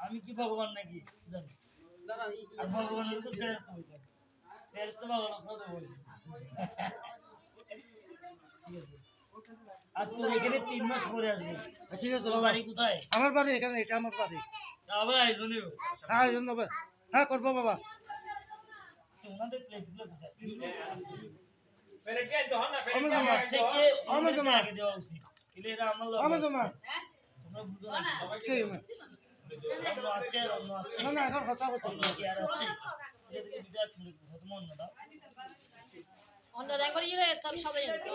আমি কি ভগবান নাকি জানি আর ভগবানের তো ফেরত হইতো ফেরত তো ভগবান কত বলছে ঠিক আছে আর তুই এখানে 3 মাস পরে আসবি ঠিক আছে বাবা। বাড়ি কোথায়? আমার বাড়ি এখানে, এটা আমার বাড়ি। আবার আইজনিও হ্যাঁ আয়োজন হবে, হ্যাঁ করবো বাবা। ওনাদের প্লেটগুলো কোথায়? থেকে আগে দেওয়া উচিত এলে এরা আমার লোক তোমরা বুঝো না অন্য আছে আর অন্য আছে না এখন কথা বলতে অন্য কি আর আছে এটা থেকে বিরাট করে কথা তোমার অন্য দাও অন্যরা করে ইরে তার সবাই জানে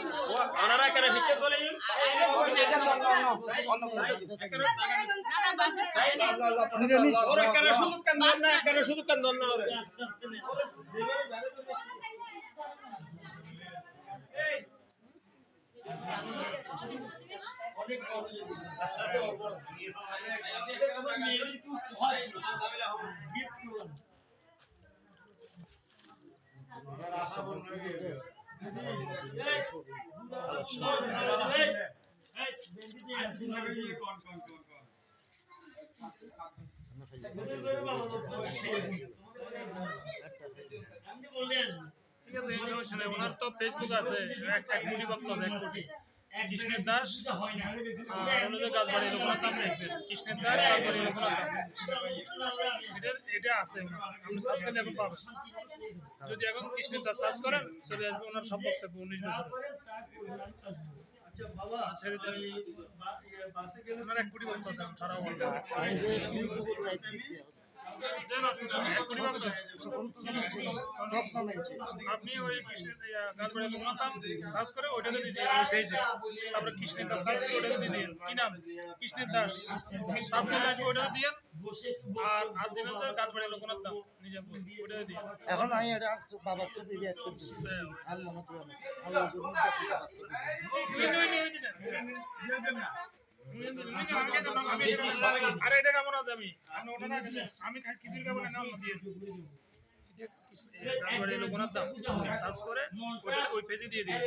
আনারা কেন ভিতর বলে ওরে কেন শুধু কান দেন না কেন শুধু কান দেন না ওরে আস্তে আস্তে নে অনেক বড় এটা তোমার মেয়ের কি উপহার গিফট করলাম আশা বলবো আমি বললে আসবো ঠিক আছে এই সমস্যা নেই ওনার তো ফেসবুক আছে এক কোটি ভক্ত আছে 1 কোটি কৃষ্ণের দাস অনুযায়ী গাছবাড়ি লোকনাথ নাম লিখবেন কৃষ্ণের দাস গাছবাড়ি লোকনাথ এটা আছে আপনি সার্চ করলে এখন পাবেন যদি এখন কৃষ্ণের দাস সার্চ করেন চলে আসবে ওনার সব বক্তব্য 19 বছর ছেড়ে দেন ওনার 1 কোটি ভক্ত আছে সারা ওয়ার্ল্ড আপনি ওই গাছবাড়ি লোকনাথ নাম সার্চ করে ওইটাতে দিয়ে দিন ওই পেজে তারপরে কৃষ্ণের দাস সার্চ করে ওইটাতে দিয়ে দিন কি নাম কৃষ্ণের দাস সার্চ করে আসবে ওইটাতে দিয়ে আর দিবেন তো গাছবাড়ি লোকনাথ নাম নিজে ওইটাতে দিয়ে এখন আমি এটা বাবা তো দিবি এক করছি আল্লাহ মত আল্লাহ জন্য আরে এটা কেমন আছে আমি খাই কিছু কেমন নাম দিয়ে লোকনাথ দাম সার্চ করে ওই পেজে দিয়ে দিই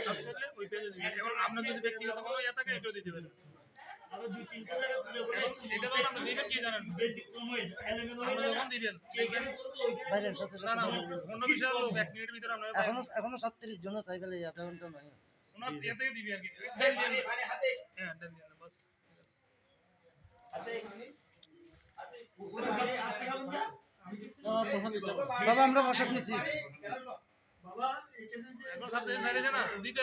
সার্চ করলে ওই পেজে দিয়ে এবং আপনার যদি ব্যক্তিগত কোনো ইয়ে থাকে এটাও দিতে পারেন এটা তো আপনি দিবেন কি জানেন আপনি যখন দিবেন ভাইরাল সাথে না না অন্য বিষয় লোক 1 মিনিটের ভিতরে আপনার এখনো 37 জন চাই ফেলে অ্যাকাউন্টটা নাই ওনার ইয়ে থেকে দিবি আর কি দেন দিন হ্যাঁ দেন দিন বাস বাবা আমরা বসাত নিছি এখন সাথে সাইডে না দিতে